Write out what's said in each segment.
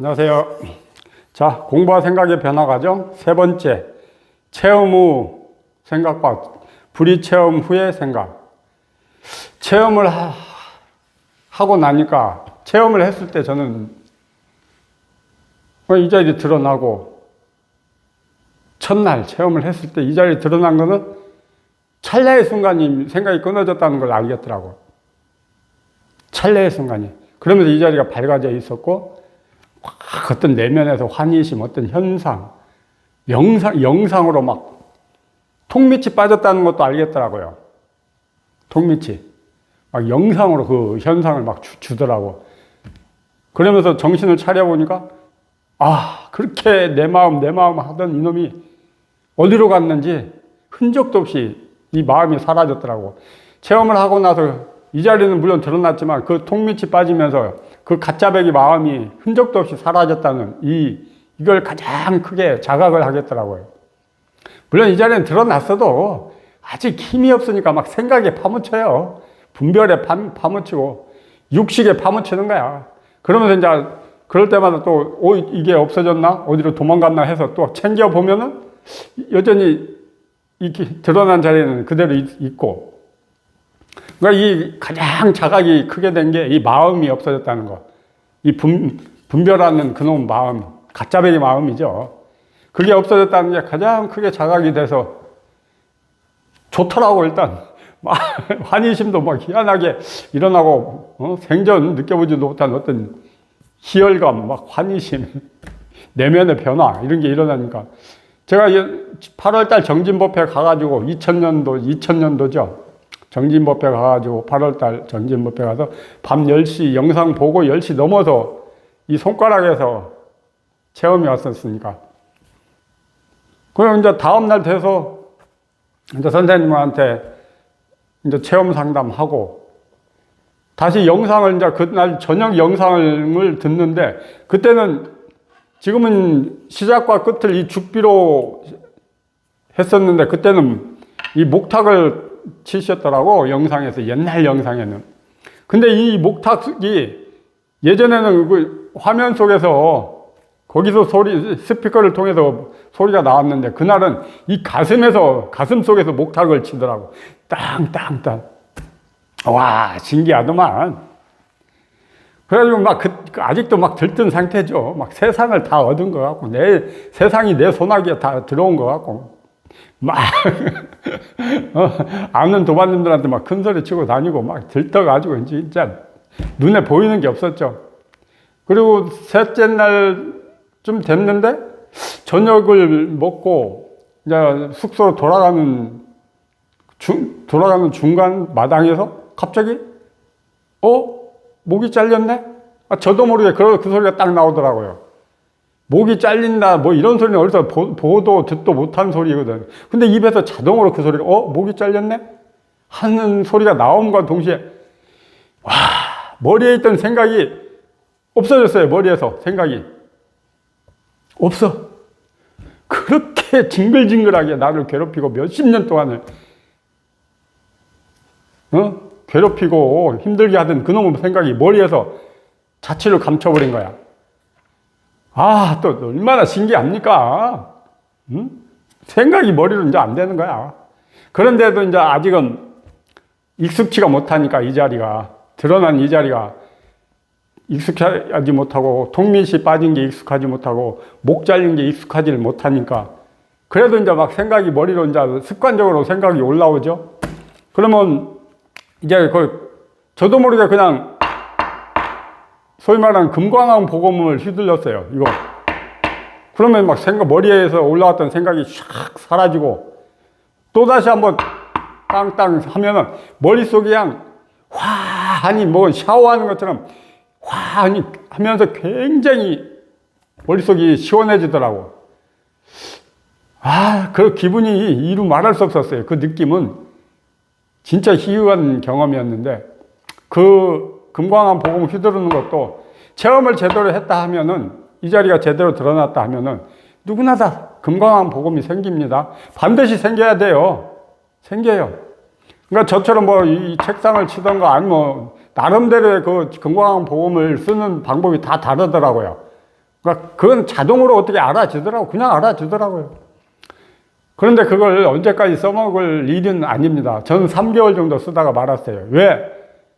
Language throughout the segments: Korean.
안녕하세요. 자, 공부와 생각의 변화 과정 세 번째, 체험 후 생각과 불이체험 후의 생각. 체험을 하고 나니까, 체험을 했을 때 저는 이 자리에 드러나고, 첫날 체험을 했을 때 이 자리에 드러난 거는 찰나의 순간이 생각이 끊어졌다는 걸 알겠더라고. 찰나의 순간이. 그러면서 이 자리가 밝아져 있었고, 어떤 내면에서 환희심, 어떤 현상, 영상으로 막 통밑이 빠졌다는 것도 알겠더라고요. 통밑이. 막 영상으로 그 현상을 막 주더라고. 그러면서 정신을 차려보니까, 그렇게 내 마음 하던 이놈이 어디로 갔는지 흔적도 없이 이 마음이 사라졌더라고. 체험을 하고 나서 이 자리는 물론 드러났지만 그 통밑이 빠지면서 그 가짜배기 마음이 흔적도 없이 사라졌다는 이걸 가장 크게 자각을 하겠더라고요. 물론 이 자리는 드러났어도 아직 힘이 없으니까 막 생각에 파묻혀요. 분별에 파묻히고 육식에 파묻히는 거야. 그러면서 이제 그럴 때마다 또 이게 없어졌나? 어디로 도망갔나 해서 또 챙겨보면은 여전히 이렇게 드러난 자리는 그대로 있고, 그러니까 이 가장 자각이 크게 된 게 이 마음이 없어졌다는 거. 이 분별하는 그놈 마음, 가짜배기 마음이죠. 그게 없어졌다는 게 가장 크게 자각이 돼서 좋더라고. 일단 환희심도 막 희한하게 일어나고, 생전 느껴보지도 못한 어떤 희열감, 막 환희심, 내면의 변화 이런 게 일어나니까, 제가 8월달 정진법회 가가지고 2000년도죠. 정진법회 가가지고 8월달 정진법회 가서 밤 10시 영상 보고 10시 넘어서 이 손가락에서 체험이 왔었으니까. 그럼 이제 다음날 돼서 이제 선생님한테 이제 체험 상담하고 다시 영상을 이제 그날 저녁 영상을 듣는데, 그때는 지금은 시작과 끝을 이 죽비로 했었는데 그때는 이 목탁을 치셨더라고, 영상에서. 옛날 영상에는. 근데 이 목탁이 예전에는 그 화면 속에서 거기서 스피커를 통해서 소리가 나왔는데, 그날은 이 가슴 속에서 목탁을 치더라고. 땅땅땅. 와, 신기하더만. 그래가지고 막 아직도 막 들뜬 상태죠. 막 세상을 다 얻은 것 같고, 세상이 내 손아귀에 다 들어온 것 같고, 막, 아는 도반님들한테 막 큰 소리 치고 다니고 막 들떠가지고 진짜 눈에 보이는 게 없었죠. 그리고 셋째 날쯤 됐는데 저녁을 먹고 이제 숙소로 돌아가는 중간 마당에서 갑자기, 목이 잘렸네? 저도 모르게 그 소리가 딱 나오더라고요. 목이 잘린다, 뭐 이런 소리는 어디서 보도 듣도 못한 소리거든. 근데 입에서 자동으로 그 소리가, 목이 잘렸네? 하는 소리가 나옴과 동시에, 머리에 있던 생각이 없어졌어요. 머리에서 생각이. 없어. 그렇게 징글징글하게 나를 괴롭히고 몇십 년 동안을, 괴롭히고 힘들게 하던 그놈의 생각이 머리에서 자취를 감춰버린 거야. 또 얼마나 신기합니까? 생각이 머리로 이제 안 되는 거야. 그런데도 이제 아직은 익숙치가 못하니까 드러난 이 자리가 익숙하지 못하고, 통밑이 빠진 게 익숙하지 못하고, 목 잘린 게 익숙하지 못하니까, 그래도 이제 막 생각이 머리로 이제 습관적으로 생각이 올라오죠. 그러면 이제 저도 모르게 그냥 소위 말하는 금광암 복음을 휘둘렀어요. 이거. 그러면 막 머리에서 올라왔던 생각이 샥 사라지고, 또다시 한번 땅땅 하면은 머릿속이 그냥 화하니, 뭐 샤워하는 것처럼 화하니 하면서 굉장히 머릿속이 시원해지더라고. 그 기분이 이루 말할 수 없었어요. 그 느낌은 진짜 희귀한 경험이었는데, 그 금광암 복음 휘두르는 것도 체험을 제대로 했다 하면은, 이 자리가 제대로 드러났다 하면은 누구나 다 금광암 복음이 생깁니다. 반드시 생겨야 돼요. 생겨요. 그러니까 저처럼 뭐 이 책상을 치던가 아니면 나름대로의 그 금광암 복음을 쓰는 방법이 다 다르더라고요. 그러니까 그건 자동으로 어떻게 알아주더라고. 그냥 알아주더라고요. 그런데 그걸 언제까지 써먹을 일은 아닙니다. 저는 3개월 정도 쓰다가 말았어요. 왜?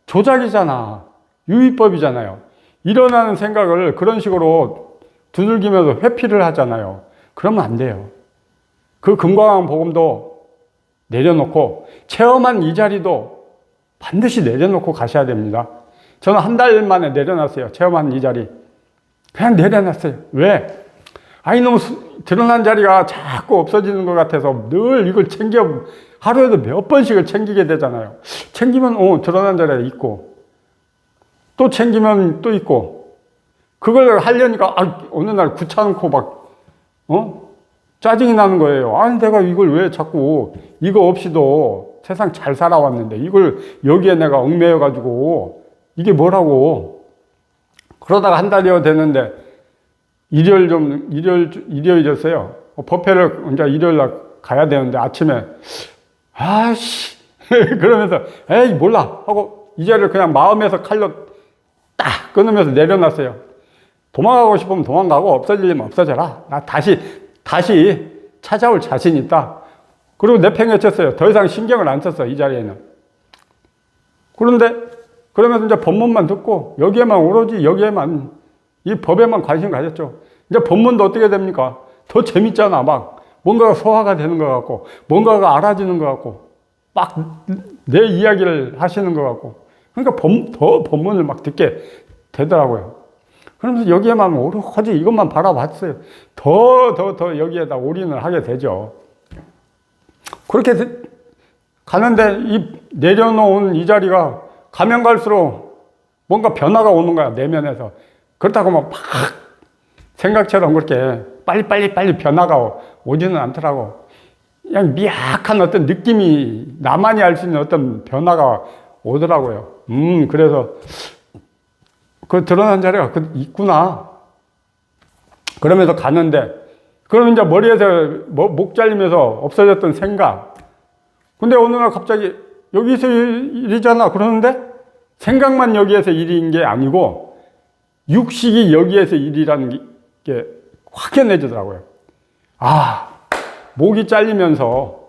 조작이잖아. 유의법이잖아요. 일어나는 생각을 그런 식으로 두들기면서 회피를 하잖아요. 그러면 안 돼요. 그 금강왕 복음도 내려놓고 체험한 이 자리도 반드시 내려놓고 가셔야 됩니다. 저는 한 달 만에 내려놨어요. 체험한 이 자리. 그냥 내려놨어요. 왜? 아니, 너무 드러난 자리가 자꾸 없어지는 것 같아서 늘 이걸 하루에도 몇 번씩을 챙기게 되잖아요. 챙기면, 드러난 자리가 있고, 또 챙기면 또 있고, 그걸 하려니까, 어느 날 귀찮고 짜증이 나는 거예요. 아니, 내가 이걸 왜 자꾸, 이거 없이도 세상 잘 살아왔는데, 이걸 여기에 내가 얽매여가지고, 이게 뭐라고. 그러다가 한 달여 됐는데, 일요일이었어요. 법회를 이제 일요일 날 가야 되는데 아침에, 아씨, 그러면서, 에이, 몰라. 하고 이 자리를 그냥 마음에서 칼로 딱 끊으면서 내려놨어요. 도망가고 싶으면 도망가고 없어지려면 없어져라. 나 다시 찾아올 자신 있다. 그리고 내팽개쳤어요. 더 이상 신경을 안 썼어, 이 자리에는. 그러면서 이제 법문만 듣고 오로지 여기에만 이 법에만 관심 가졌죠. 이제 법문도 어떻게 됩니까? 더 재밌잖아. 막 뭔가가 소화가 되는 것 같고 뭔가가 알아지는 것 같고 막 내 이야기를 하시는 것 같고 그러니까 더 법문을 막 듣게 되더라고요. 그러면서 여기에만 오로지 이것만 바라봤어요. 더 여기에다 올인을 하게 되죠. 그렇게 가는데 이 내려놓은 이 자리가 가면 갈수록 뭔가 변화가 오는 거야, 내면에서. 그렇다고 막 생각처럼 그렇게 빨리 변화가 오지는 않더라고. 그냥 미약한 어떤 느낌이, 나만이 알 수 있는 어떤 변화가 오더라고요. 그래서 그 드러난 자리가 있구나. 그러면서 가는데, 그러면 이제 머리에서 목 잘리면서 없어졌던 생각. 근데 어느 날 갑자기 여기서 일이잖아. 그러는데 생각만 여기에서 일인 게 아니고 육식이 여기에서 일이라는 게 확연해지더라고요. 목이 잘리면서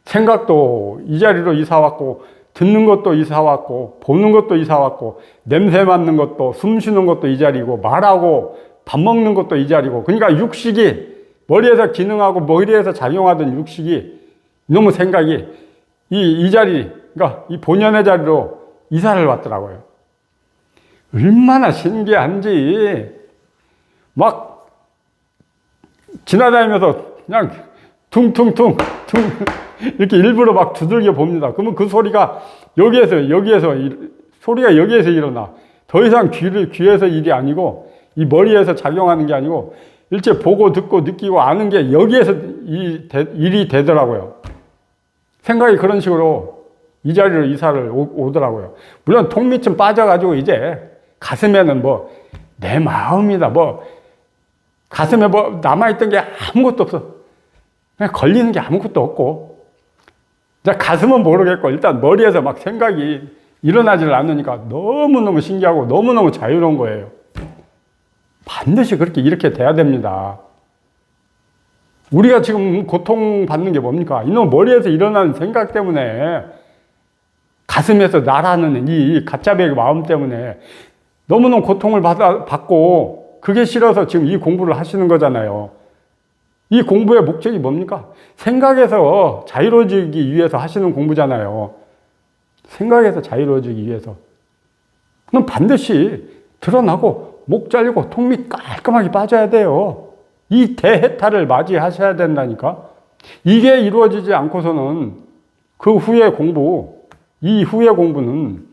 생각도 이 자리로 이사 왔고, 듣는 것도 이사 왔고, 보는 것도 이사 왔고, 냄새 맡는 것도, 숨 쉬는 것도 이 자리고, 말하고 밥 먹는 것도 이 자리고. 그러니까 육식이 머리에서 기능하고 머리에서 작용하던 육식이 너무 생각이 이 자리, 그러니까 이 본연의 자리로 이사를 왔더라고요. 얼마나 신기한지. 막 지나다니면서 그냥 퉁퉁퉁 이렇게 일부러 막 두들겨 봅니다. 그러면 그 소리가 소리가 여기에서 일어나. 더 이상 귀에서 일이 아니고 이 머리에서 작용하는 게 아니고 일체 보고 듣고 느끼고 아는 게 여기에서 일이 되더라고요. 생각이 그런 식으로 이 자리로 이사를 오더라고요. 물론 통 밑은 빠져가지고 이제 가슴에는 내 마음이다. 가슴에 남아있던 게 아무것도 없어. 그냥 걸리는 게 아무것도 없고. 이제 가슴은 모르겠고, 일단 머리에서 막 생각이 일어나지를 않으니까 너무너무 신기하고 너무너무 자유로운 거예요. 반드시 이렇게 돼야 됩니다. 우리가 지금 고통받는 게 뭡니까? 이놈 머리에서 일어나는 생각 때문에, 가슴에서 날아는 이 가짜배기 마음 때문에 너무너무 고통을 받고, 그게 싫어서 지금 이 공부를 하시는 거잖아요. 이 공부의 목적이 뭡니까? 생각에서 자유로워지기 위해서 하시는 공부잖아요. 생각에서 자유로워지기 위해서. 그럼 반드시 드러나고 목 잘리고 통 밑 깔끔하게 빠져야 돼요. 이 대해탈을 맞이하셔야 된다니까. 이게 이루어지지 않고서는 그 후의 이 후의 공부는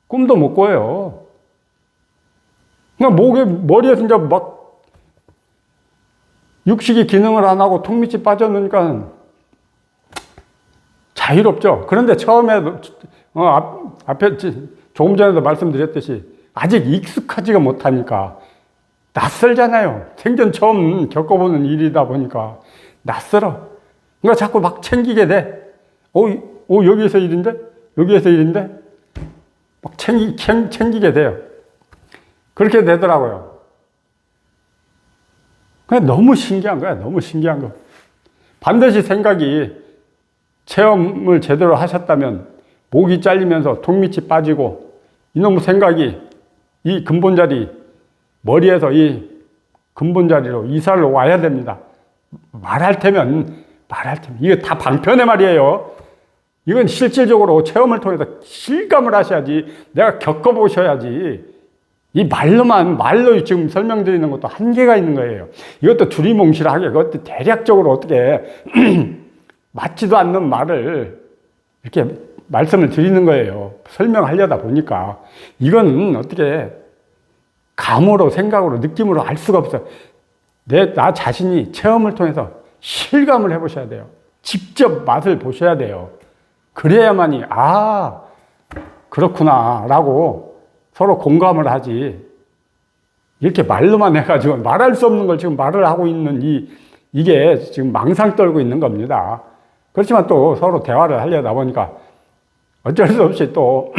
꿈도 못 꿔요. 그냥 머리에서 이제 막 육식이 기능을 안 하고 통 밑이 빠져놓으니까 자유롭죠. 그런데 처음에 앞에 조금 전에도 말씀드렸듯이 아직 익숙하지가 못하니까 낯설잖아요. 생전 처음 겪어보는 일이다 보니까 낯설어. 그러니까 자꾸 막 챙기게 돼. 여기에서 일인데? 여기에서 일인데? 막 챙기게 돼요. 그렇게 되더라고요. 그냥 너무 신기한 거야. 너무 신기한 거. 반드시 생각이 체험을 제대로 하셨다면 목이 잘리면서 턱밑이 빠지고 이놈의 생각이 이 근본자리 머리에서 이 근본자리로 이사를 와야 됩니다. 말할 테면 이게 다 방편의 말이에요. 이건 실질적으로 체험을 통해서 실감을 하셔야지, 내가 겪어보셔야지. 이 말로 지금 설명드리는 것도 한계가 있는 거예요. 이것도 두리뭉실하게, 그것도 대략적으로 어떻게 맞지도 않는 말을 이렇게 말씀을 드리는 거예요. 설명하려다 보니까. 이건 어떻게 감으로, 생각으로, 느낌으로 알 수가 없어요. 나 자신이 체험을 통해서 실감을 해보셔야 돼요. 직접 맛을 보셔야 돼요. 그래야만이, 아, 그렇구나, 라고 서로 공감을 하지. 이렇게 말로만 해가지고 말할 수 없는 걸 지금 말을 하고 있는 이게 지금 망상 떨고 있는 겁니다. 그렇지만 또 서로 대화를 하려다 보니까 어쩔 수 없이 또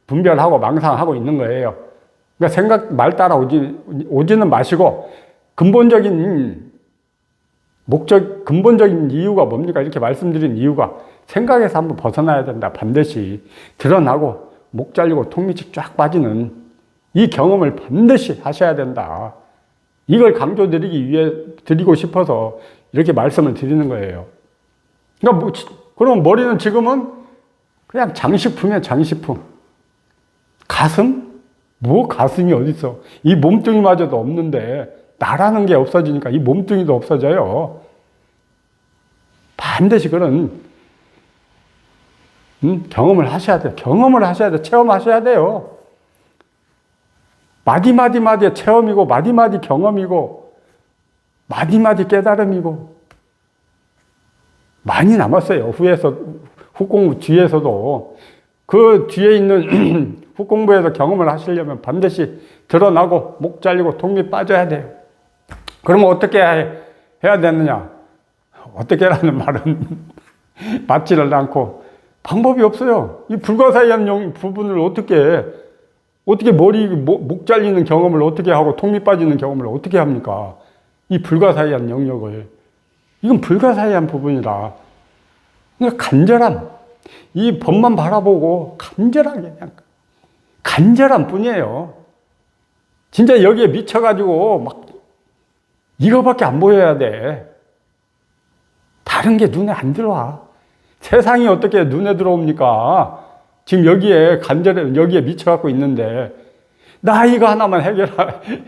분별하고 망상하고 있는 거예요. 그러니까 생각, 말 따라 오지는 마시고 근본적인 이유가 뭡니까? 이렇게 말씀드린 이유가 생각에서 한번 벗어나야 된다. 반드시 드러나고 목 잘리고 턱밑이 쫙 빠지는 이 경험을 반드시 하셔야 된다. 이걸 드리고 싶어서 이렇게 말씀을 드리는 거예요. 그러니까 그럼 머리는 지금은 그냥 장식품이야, 장식품. 가슴? 가슴이 어딨어? 이 몸뚱이마저도 없는데 나라는 게 없어지니까 이 몸뚱이도 없어져요. 반드시 그런 경험을 하셔야 돼요. 경험을 하셔야 돼요. 체험하셔야 돼요. 마디마디의 체험이고 마디마디 경험이고 마디마디 깨달음이고 많이 남았어요. 후공부 뒤에서도. 그 뒤에 있는 후공부에서 경험을 하시려면 반드시 드러나고 목 잘리고 턱밑 빠져야 돼요. 그러면 어떻게 해야 되느냐? 어떻게라는 말은 맞지를 않고 방법이 없어요. 이 불가사의한 부분을 어떻게 목 잘리는 경험을 어떻게 하고 턱밑 빠지는 경험을 어떻게 합니까? 이 불가사의한 영역을. 이건 불가사의한 부분이라. 그러니까 간절함. 이 법만 바라보고 간절하게 그냥 간절함 뿐이에요. 진짜 여기에 미쳐가지고 막 이거밖에 안 보여야 돼. 다른 게 눈에 안 들어와. 세상이 어떻게 눈에 들어옵니까? 지금 여기에 미쳐갖고 있는데, 나 이거 하나만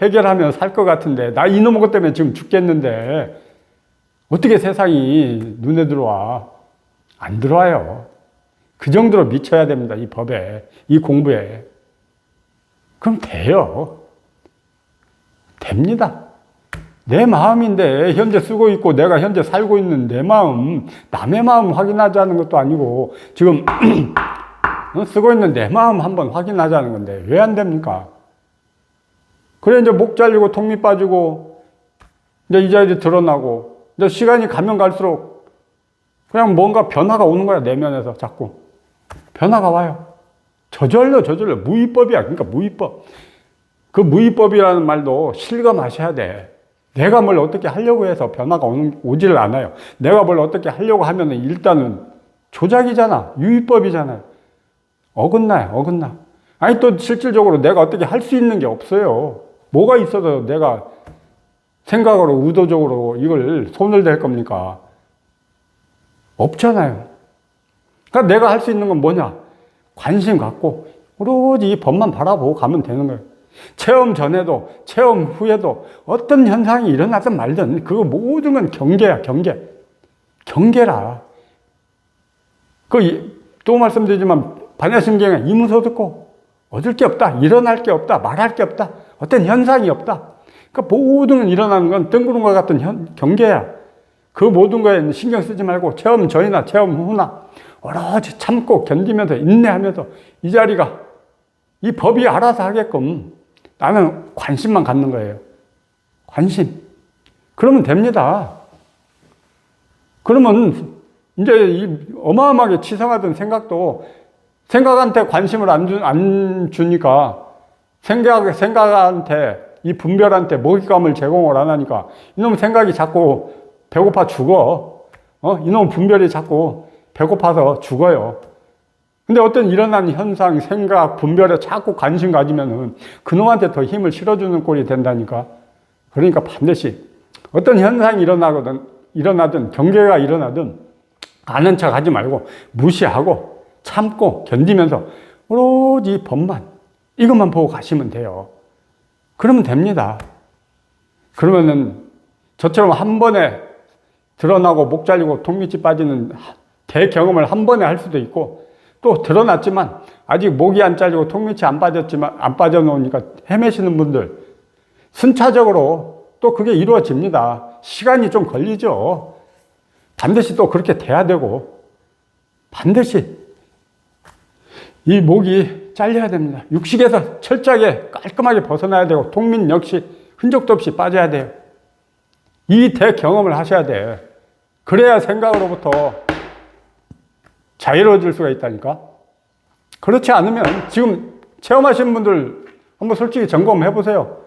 해결하면 살 것 같은데, 나 이놈의 것 때문에 지금 죽겠는데, 어떻게 세상이 눈에 들어와? 안 들어와요. 그 정도로 미쳐야 됩니다. 이 법에, 이 공부에. 그럼 돼요. 됩니다. 내 마음인데 현재 쓰고 있고 내가 현재 살고 있는 내 마음, 남의 마음 확인하자는 것도 아니고 지금 쓰고 있는 내 마음 한번 확인하자는 건데 왜 안 됩니까? 그래 이제 목 잘리고 턱밑 빠지고 이제 이 자리에 드러나고 이제 시간이 가면 갈수록 그냥 뭔가 변화가 오는 거야. 내면에서 자꾸 변화가 와요. 저절로 무위법이야. 그러니까 무위법. 그 무위법이라는 말도 실감하셔야 돼. 내가 뭘 어떻게 하려고 해서 변화가 오지를 않아요. 내가 뭘 어떻게 하려고 하면은 일단은 조작이잖아. 유의법이잖아요. 어긋나. 아니, 또 실질적으로 내가 어떻게 할 수 있는 게 없어요. 뭐가 있어서 내가 생각으로, 의도적으로 이걸 손을 댈 겁니까? 없잖아요. 그러니까 내가 할 수 있는 건 뭐냐? 관심 갖고 오로지 이 법만 바라보고 가면 되는 거예요. 체험 전에도 체험 후에도 어떤 현상이 일어나든 말든 그거 모든 건 경계야. 경계라. 또 말씀드리지만 반야심경에 이무소 듣고 얻을 게 없다, 일어날 게 없다, 말할 게 없다, 어떤 현상이 없다. 그러니까 모든 일어나는 건 뜬구름과 같은 경계야. 그 모든 거에 신경 쓰지 말고 체험 전이나 체험 후나 오로지 참고 견디면서 인내하면서 이 자리가 이 법이 알아서 하게끔 나는 관심만 갖는 거예요. 관심. 그러면 됩니다. 그러면 이제 이 어마어마하게 치성하던 생각도 생각한테 관심을 안 주니까 생각한테 이 분별한테 먹잇감을 제공을 안 하니까 이놈 생각이 자꾸 배고파 죽어. 이놈 분별이 자꾸 배고파서 죽어요. 근데 어떤 일어난 현상, 생각, 분별에 자꾸 관심 가지면은 그놈한테 더 힘을 실어주는 꼴이 된다니까. 그러니까 반드시 어떤 현상이 일어나든 경계가 일어나든 아는 척 하지 말고 무시하고 참고 견디면서 오로지 법만, 이것만 보고 가시면 돼요. 그러면 됩니다. 그러면은 저처럼 한 번에 드러나고 목 잘리고 턱밑이 빠지는 대경험을 한 번에 할 수도 있고, 또 드러났지만 아직 목이 안 잘리고 턱밑이 안 빠져놓으니까 헤매시는 분들, 순차적으로 또 그게 이루어집니다. 시간이 좀 걸리죠. 반드시 또 그렇게 돼야 되고, 반드시 이 목이 잘려야 됩니다. 육식에서 철저하게 깔끔하게 벗어나야 되고, 턱밑 역시 흔적도 없이 빠져야 돼요. 이 대경험을 하셔야 돼. 그래야 생각으로부터 자유로워질 수가 있다니까. 그렇지 않으면 지금 체험하신 분들 한번 솔직히 점검해 보세요.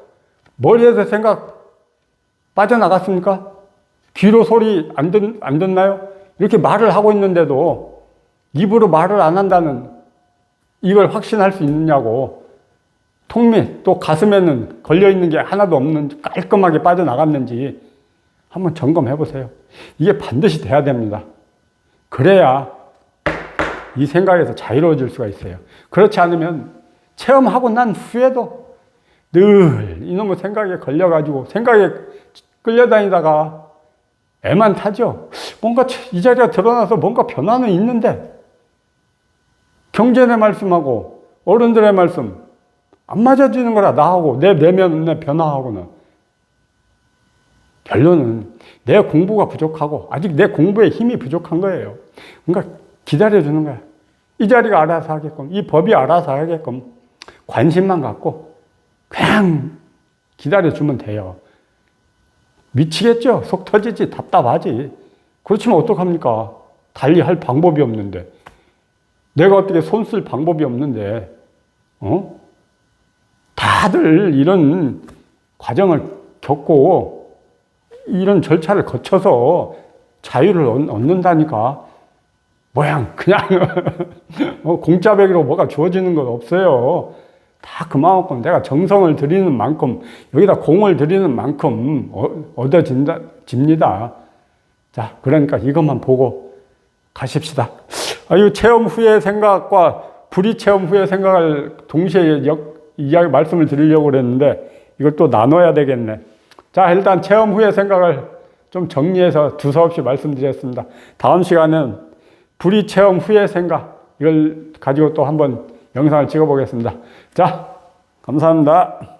머리에서 생각 빠져나갔습니까? 귀로 소리 안 듣나요? 이렇게 말을 하고 있는데도 입으로 말을 안 한다는 이걸 확신할 수 있느냐고. 턱밑 또 가슴에는 걸려있는 게 하나도 없는지, 깔끔하게 빠져나갔는지 한번 점검해 보세요. 이게 반드시 돼야 됩니다. 그래야 이 생각에서 자유로워질 수가 있어요. 그렇지 않으면 체험하고 난 후에도 늘 이놈의 생각에 걸려가지고 생각에 끌려다니다가 애만 타죠. 뭔가 이 자리가 드러나서 뭔가 변화는 있는데 경전의 말씀하고 어른들의 말씀 안 맞아지는 거라. 나하고 내 내면의 변화하고는. 결론은 내 공부가 부족하고 아직 내 공부에 힘이 부족한 거예요. 그러니까 기다려주는 거야. 이 자리가 알아서 하게끔, 이 법이 알아서 하게끔 관심만 갖고 그냥 기다려주면 돼요. 미치겠죠? 속 터지지, 답답하지. 그렇지만 어떡합니까? 달리 할 방법이 없는데. 내가 어떻게 손 쓸 방법이 없는데, 다들 이런 과정을 겪고 이런 절차를 거쳐서 자유를 얻는다니까. 모양 그냥 공짜배기로 뭐가 주어지는 건 없어요. 다 그만큼 내가 정성을 들이는 만큼, 여기다 공을 들이는 만큼 얻어집니다. 자, 그러니까 이것만 보고 가십시다. 이 체험 후의 생각과 불이체험 후의 생각을 동시에 말씀을 드리려고 그랬는데 이걸 또 나눠야 되겠네. 자, 일단 체험 후의 생각을 좀 정리해서 두서없이 말씀드렸습니다. 다음 시간은 불이체험 후의 생각, 이걸 가지고 또 한번 영상을 찍어 보겠습니다. 자, 감사합니다.